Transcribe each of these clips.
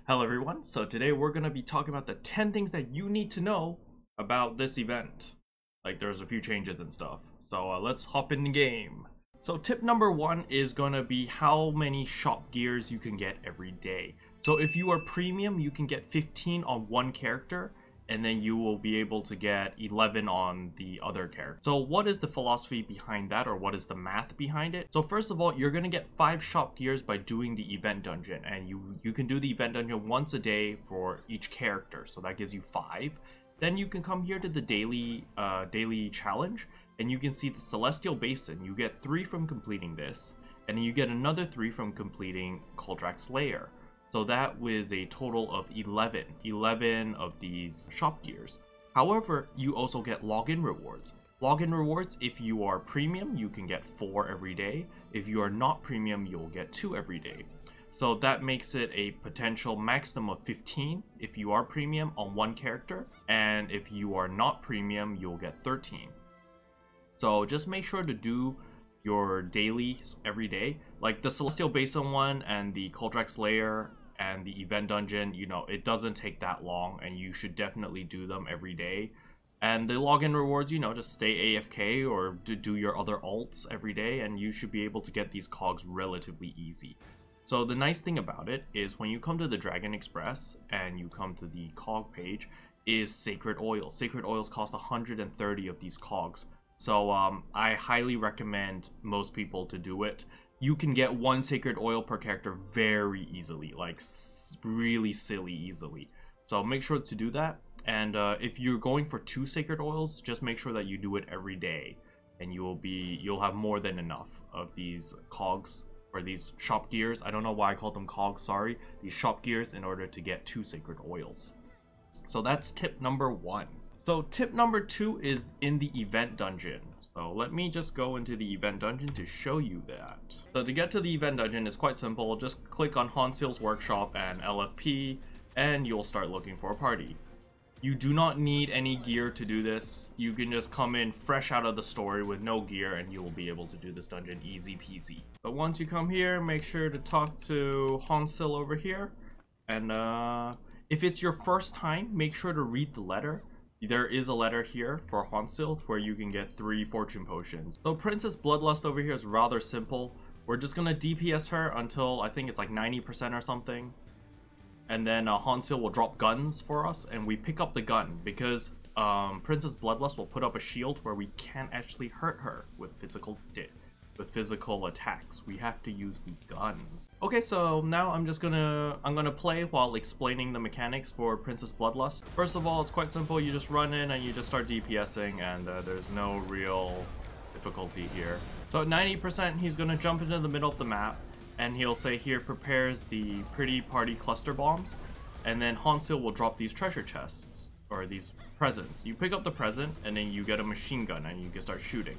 Hello everyone, so today we're going to be talking about the 10 things that you need to know about this event. Like there's a few changes and stuff. So let's hop in the game. So tip number 1 is going to be how many shop gears you can get every day. So if you are premium, you can get 15 on one character, and then you will be able to get 11 on the other character. So what is the philosophy behind that, or what is the math behind it? So first of all, you're going to get 5 shop gears by doing the event dungeon, and you can do the event dungeon once a day for each character, so that gives you 5. Then you can come here to the daily challenge, and you can see the Celestial Basin. You get 3 from completing this, and then you get another 3 from completing Koldrak's Lair. So that was a total of 11 of these shop gears. However, you also get login rewards. Login rewards, if you are premium, you can get 4 every day. If you are not premium, you'll get 2 every day. So that makes it a potential maximum of 15 if you are premium on one character. And if you are not premium, you'll get 13. So just make sure to do your dailies every day. Like the Celestial Basin one and the Koldrak's Lair and the event dungeon, you know, it doesn't take that long, and you should definitely do them every day. And the login rewards, you know, just stay AFK or do your other alts every day, and you should be able to get these cogs relatively easy. So the nice thing about it is when you come to the Dragon Express and you come to the cog page is Sacred Oils. Sacred Oils cost 130 of these cogs. So I highly recommend most people to do it. You can get 1 sacred oil per character very easily, like really silly easily. So make sure to do that. And if you're going for 2 sacred oils, just make sure that you do it every day, and you'll have more than enough of these cogs, or these shop gears. I don't know why I called them cogs, sorry. These shop gears in order to get 2 sacred oils. So that's tip number 1. So tip number 2 is in the event dungeon. So let me just go into the event dungeon to show you that. So to get to the event dungeon is quite simple. Just click on Hanseal's Workshop and LFP, and you'll start looking for a party. You do not need any gear to do this. You can just come in fresh out of the story with no gear, and you will be able to do this dungeon easy peasy. But once you come here, make sure to talk to Hanseal over here. And if it's your first time, make sure to read the letter. There is a letter here for Hanseal where you can get 3 fortune potions. So Princess Bloodlust over here is rather simple. We're just gonna DPS her until I think it's like 90% or something. And then Hanseal will drop guns for us, and we pick up the gun because Princess Bloodlust will put up a shield where we can't actually hurt her with physical attacks. We have to use the guns. Okay, so now I'm gonna play while explaining the mechanics for Princess Bloodlust. First of all, it's quite simple. You just run in and you just start DPSing, and there's no real difficulty here. So at 90%, he's gonna jump into the middle of the map, and he'll say here prepares the pretty party cluster bombs, and then Hanseal will drop these treasure chests, or these presents. You pick up the present, and then you get a machine gun, and you can start shooting.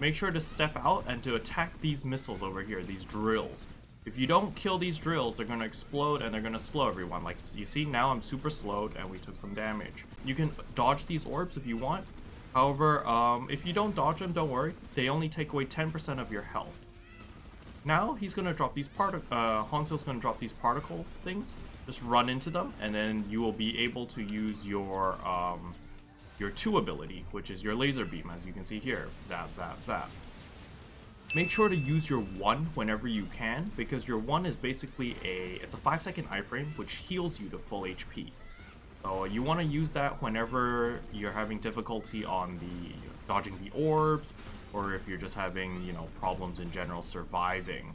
Make sure to step out and to attack these missiles over here, these drills. If you don't kill these drills, they're going to explode and they're going to slow everyone. Like you see, now I'm super slowed and we took some damage. You can dodge these orbs if you want. However, if you don't dodge them, don't worry. They only take away 10% of your health. Now he's going to drop these Hanseal's going to drop these particle things. Just run into them, and then you will be able to use your 2 ability, which is your laser beam, as you can see here. Zap, zap, zap. Make sure to use your 1 whenever you can, because your 1 is basically it's a 5-second iframe, which heals you to full HP. So you want to use that whenever you're having difficulty on the dodging the orbs, or if you're just having, you know, problems in general surviving.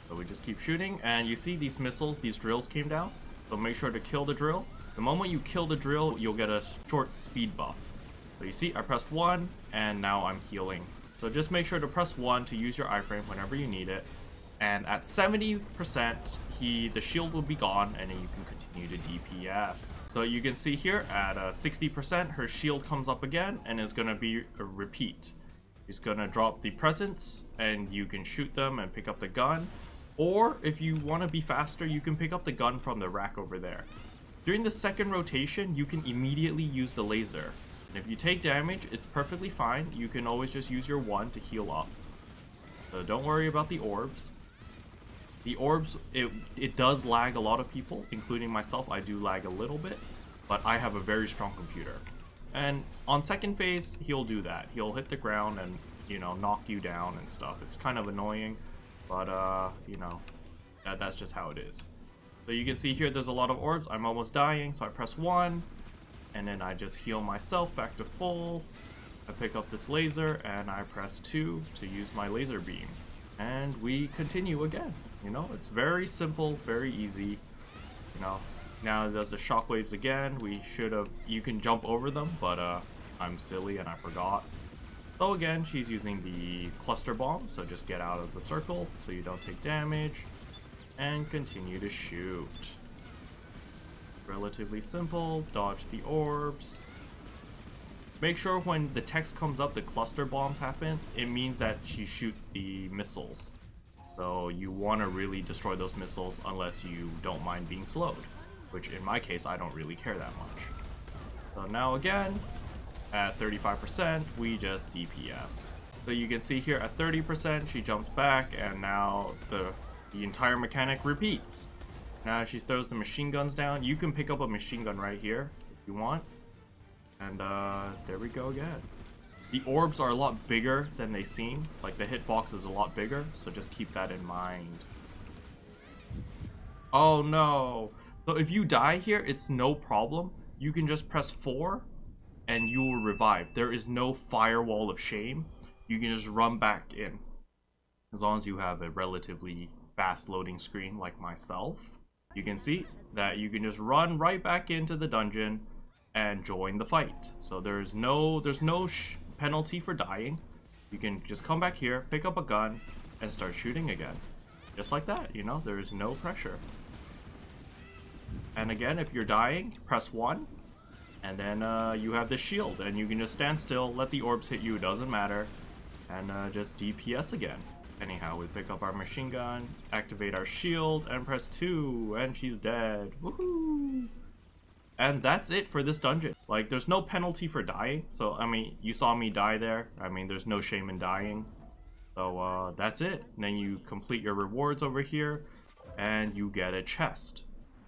So we just keep shooting, and you see these missiles, these drills came down. So make sure to kill the drill. The moment you kill the drill, you'll get a short speed buff. So you see, I pressed 1, and now I'm healing. So just make sure to press 1 to use your iframe whenever you need it. And at 70%, the shield will be gone, and then you can continue to DPS. So you can see here at 60%, her shield comes up again, and is going to be a repeat. He's going to drop the presents, and you can shoot them and pick up the gun. Or if you want to be faster, you can pick up the gun from the rack over there. During the second rotation, you can immediately use the laser. If you take damage, it's perfectly fine. You can always just use your 1 to heal up. So don't worry about the orbs. The orbs, it does lag a lot of people, including myself. I do lag a little bit, but I have a very strong computer. And on second phase, he'll do that. He'll hit the ground and, you know, knock you down and stuff. It's kind of annoying, but, you know, that's just how it is. So you can see here, there's a lot of orbs. I'm almost dying, so I press 1, and then I just heal myself back to full. I pick up this laser, and I press 2 to use my laser beam. And we continue again. You know, it's very simple, very easy. You know, now there's the shockwaves again. You can jump over them, but I'm silly and I forgot. So again, she's using the cluster bomb, so just get out of the circle so you don't take damage, and continue to shoot. Relatively simple, dodge the orbs. Make sure when the text comes up, the cluster bombs happen, it means that she shoots the missiles. So you want to really destroy those missiles unless you don't mind being slowed, which in my case, I don't really care that much. So now again, at 35%, we just DPS. So you can see here at 30%, she jumps back, and now the entire mechanic repeats. Now she throws the machine guns down. You can pick up a machine gun right here if you want. And there we go again. The orbs are a lot bigger than they seem. Like, the hitbox is a lot bigger, so just keep that in mind. Oh no! So if you die here, it's no problem. You can just press 4 and you will revive. There is no firewall of shame. You can just run back in. As long as you have a relatively fast loading screen like myself. You can see that you can just run right back into the dungeon and join the fight. So there's no penalty for dying. You can just come back here, pick up a gun, and start shooting again. Just like that, you know, there's no pressure. And again, if you're dying, press 1, and then you have the shield, and you can just stand still, let the orbs hit you, doesn't matter, and just DPS again. Anyhow, we pick up our machine gun, activate our shield, and press 2, and she's dead. Woohoo! And that's it for this dungeon. Like, there's no penalty for dying. So, I mean, you saw me die there. I mean, there's no shame in dying. So, that's it. And then you complete your rewards over here, and you get a chest.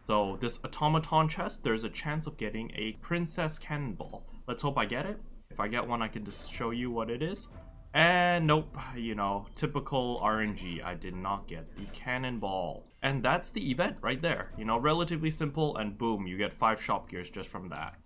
So, this automaton chest, there's a chance of getting a princess cannonball. Let's hope I get it. If I get one, I can just show you what it is. And nope, you know, typical RNG, I did not get the cannonball. And that's the event right there. You know, relatively simple, and boom, you get 5 shop gears just from that.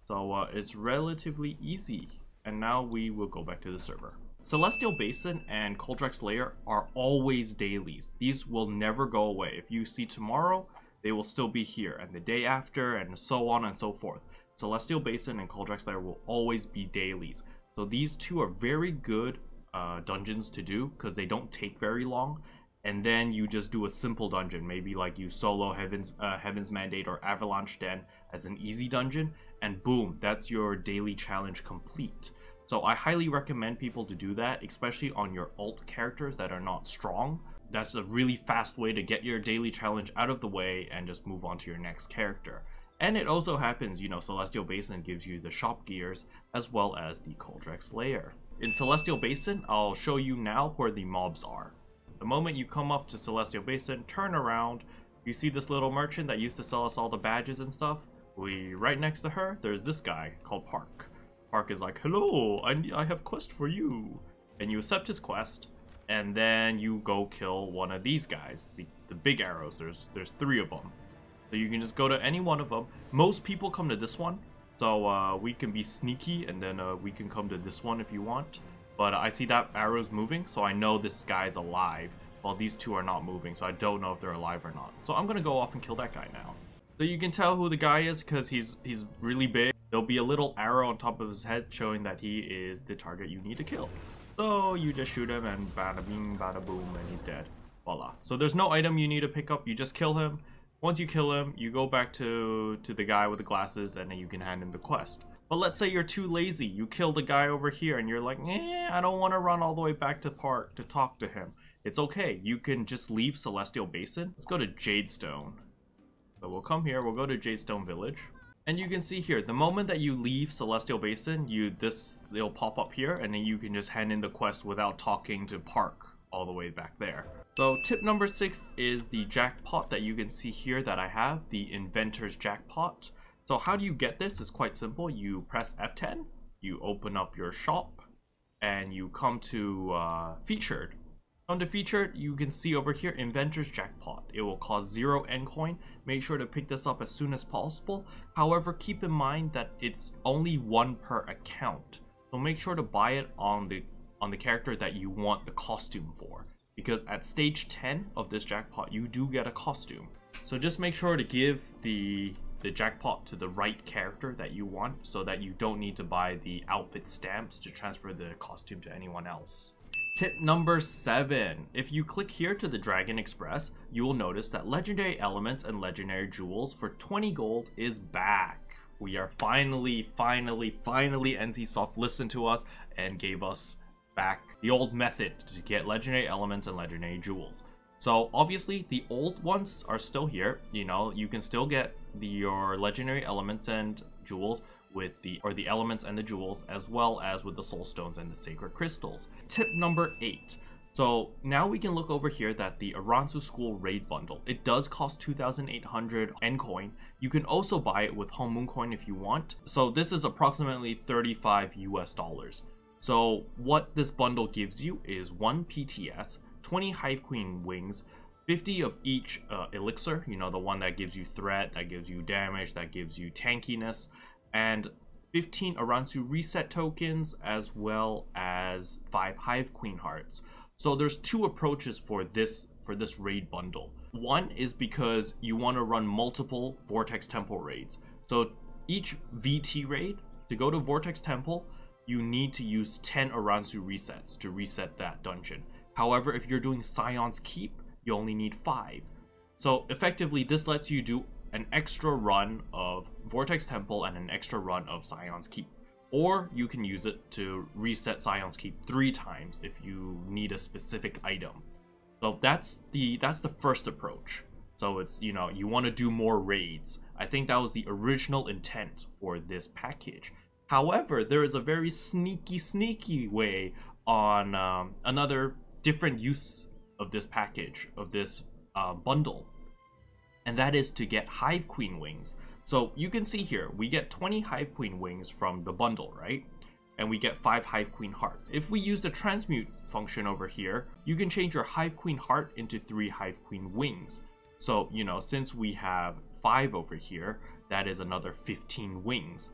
So it's relatively easy. And now we will go back to the server. Celestial Basin and Koldrak's Lair are always dailies. These will never go away. If you see tomorrow, they will still be here, and the day after, and so on and so forth. Celestial Basin and Koldrak's Lair will always be dailies. So these two are very good dungeons to do because they don't take very long. And then you just do a simple dungeon, maybe like you solo Heaven's Mandate or Avalanche Den as an easy dungeon, and boom, that's your daily challenge complete. So I highly recommend people to do that, especially on your alt characters that are not strong. That's a really fast way to get your daily challenge out of the way and just move on to your next character. And it also happens, you know, Celestial Basin gives you the shop gears as well as the Koldrak's Lair. In Celestial Basin, I'll show you now where the mobs are. The moment you come up to Celestial Basin, turn around, you see this little merchant that used to sell us all the badges and stuff. Right next to her, there's this guy called Park. Park is like, hello, I have a quest for you. And you accept his quest, and then you go kill one of these guys, the big arrows. There's 3 of them. So you can just go to any one of them. Most people come to this one, so we can be sneaky, and then we can come to this one if you want. But I see that arrow's moving, so I know this guy's alive, while these 2 are not moving, so I don't know if they're alive or not. So I'm gonna go off and kill that guy now. So you can tell who the guy is because he's really big. There'll be a little arrow on top of his head showing that he is the target you need to kill. So you just shoot him, and bada bing, bada boom, and he's dead. Voila. So there's no item you need to pick up, you just kill him. Once you kill him, you go back to the guy with the glasses, and then you can hand him the quest. But let's say you're too lazy. You kill the guy over here, and you're like, I don't want to run all the way back to Park to talk to him. It's okay. You can just leave Celestial Basin. Let's go to Jadestone. So we'll come here. We'll go to Jadestone Village. And you can see here, the moment that you leave Celestial Basin, it'll pop up here, and then you can just hand in the quest without talking to Park all the way back there. So tip number 6 is the jackpot that you can see here that I have, the Inventor's Jackpot. So how do you get this? It's quite simple. You press F10, you open up your shop, and you come to Featured. On the Featured, you can see over here, Inventor's Jackpot. It will cost 0 N coin. Make sure to pick this up as soon as possible. However, keep in mind that it's only 1 per account. So make sure to buy it on the character that you want the costume for. Because at stage 10 of this jackpot, you do get a costume. So just make sure to give the jackpot to the right character that you want, so that you don't need to buy the outfit stamps to transfer the costume to anyone else. Tip number 7. If you click here to the Dragon Express, you will notice that legendary elements and legendary jewels for 20 gold is back. We are finally NCSoft listened to us and gave us back the old method to get legendary elements and legendary jewels. So obviously the old ones are still here. You know, you can still get your legendary elements and jewels with the elements and the jewels, as well as with the soul stones and the sacred crystals. Tip number 8. So now we can look over here that the Aransu School raid bundle, it does cost 2,800 N coin. You can also buy it with Home Moon coin if you want. So this is approximately $35 US. So what this bundle gives you is 1 PTS, 20 Hive Queen wings, 50 of each elixir, you know, the one that gives you threat, that gives you damage, that gives you tankiness, and 15 Aransu reset tokens, as well as 5 Hive Queen hearts. So there's 2 approaches for this raid bundle. One is because you want to run multiple Vortex Temple raids. So each VT raid, to go to Vortex Temple, you need to use 10 Aransu resets to reset that dungeon. However, if you're doing Scion's Keep, you only need 5. So effectively, this lets you do an extra run of Vortex Temple and an extra run of Scion's Keep. Or you can use it to reset Scion's Keep 3 times if you need a specific item. So that's the first approach. So it's, you know, you want to do more raids. I think that was the original intent for this package. However, there is a very sneaky way on another different use of this package, of this bundle, and that is to get Hive Queen wings. So you can see here, we get 20 Hive Queen wings from the bundle, right? And we get 5 Hive Queen hearts. If we use the transmute function over here, you can change your Hive Queen heart into 3 Hive Queen wings. So, you know, since we have 5 over here, that is another 15 wings.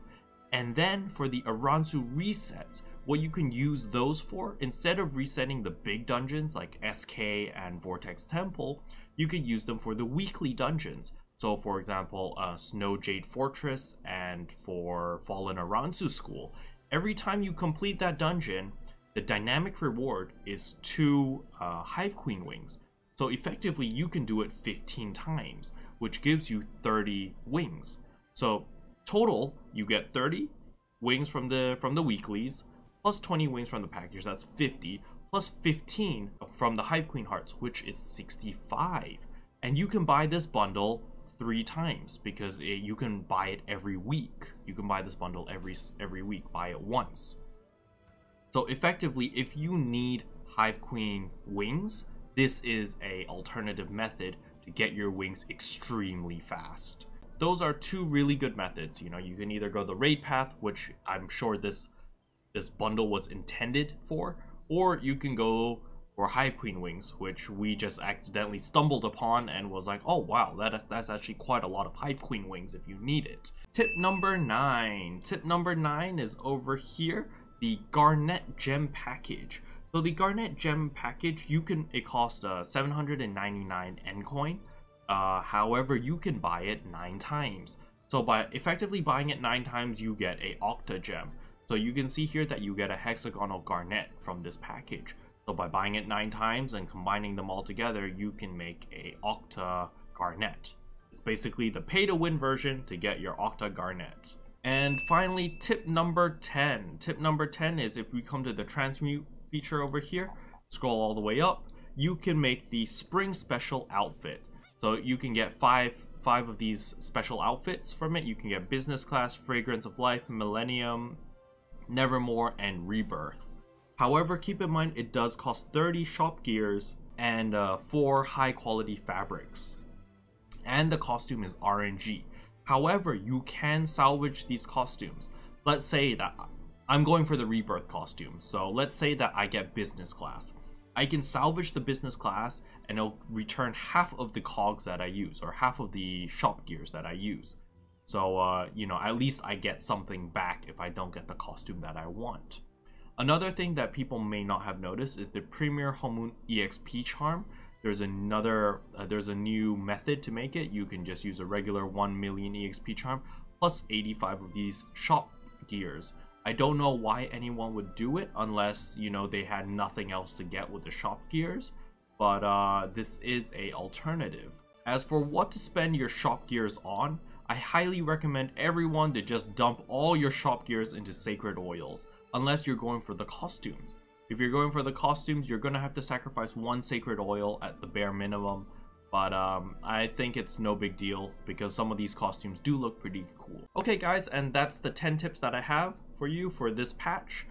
And then for the Aransu resets, what you can use those for, instead of resetting the big dungeons like SK and Vortex Temple, you can use them for the weekly dungeons. So for example, Snow Jade Fortress and for Fallen Aransu School. Every time you complete that dungeon, the dynamic reward is 2 Hive Queen wings. So effectively, you can do it 15 times, which gives you 30 wings. So total, you get 30 wings from the weeklies, plus 20 wings from the package, that's 50, plus 15 from the Hive Queen hearts, which is 65. And you can buy this bundle 3 times, because you can buy it every week. You can buy this bundle every week, buy it once. So effectively, if you need Hive Queen wings, this is a alternative method to get your wings extremely fast. Those are 2 really good methods. You know, you can either go the raid path, which I'm sure this bundle was intended for, or you can go for Hive Queen wings, which we just accidentally stumbled upon and was like, oh wow, that's actually quite a lot of Hive Queen wings if you need it. Tip number 9. Tip number 9 is over here, the Garnet Gem Package. So the Garnet Gem Package, it costs 799 N coin. However, you can buy it 9 times. So by effectively buying it 9 times, you get a Octa Gem. So you can see here that you get a hexagonal garnet from this package. So by buying it 9 times and combining them all together, you can make a Octa Garnet. It's basically the pay-to-win version to get your Octa Garnet. And finally, tip number 10. Tip number 10 is, if we come to the transmute feature over here, scroll all the way up, you can make the spring special outfit. So you can get 5 5 of these special outfits from it. You can get Business Class, Fragrance of Life, Millennium, Nevermore, and Rebirth. However, keep in mind it does cost 30 shop gears and 4 high quality fabrics. And the costume is RNG. However, you can salvage these costumes. Let's say that I'm going for the Rebirth costume. So let's say that I get Business Class. I can salvage the Business Class and it'll return half of the cogs that I use, or half of the shop gears that I use. So, you know, at least I get something back if I don't get the costume that I want. Another thing that people may not have noticed is the Premier Homun EXP charm. There's a new method to make it. You can just use a regular 1 million EXP charm plus 85 of these shop gears. I don't know why anyone would do it unless, you know, they had nothing else to get with the shop gears, but this is a alternative. As for what to spend your shop gears on, I highly recommend everyone to just dump all your shop gears into sacred oils, unless you're going for the costumes. If you're going for the costumes, you're gonna have to sacrifice 1 sacred oil at the bare minimum, but I think it's no big deal because some of these costumes do look pretty cool. Okay guys, and that's the 10 tips that I have for you for this patch.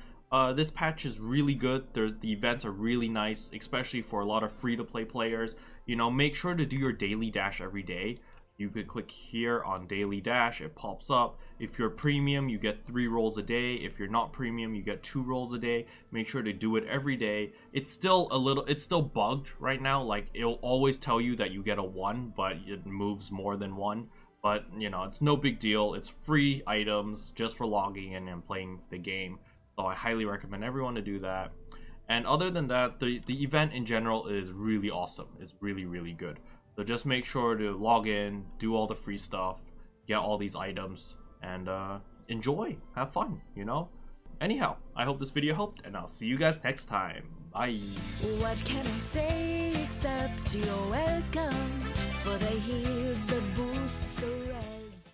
This patch is really good. The events are really nice, especially for a lot of free-to-play players. You know, make sure to do your daily dash every day. You could click here on daily dash, it pops up. If you're premium, you get 3 rolls a day. If you're not premium, you get 2 rolls a day. Make sure to do it every day. It's still bugged right now. Like, it'll always tell you that you get a 1, but it moves more than 1. But, you know, it's no big deal. It's free items just for logging in and playing the game. So I highly recommend everyone to do that. And other than that, the event in general is really awesome. It's really, really good. So just make sure to log in, do all the free stuff, get all these items, and enjoy. Have fun, you know? Anyhow, I hope this video helped, and I'll see you guys next time. Bye! What can I say except you're welcome?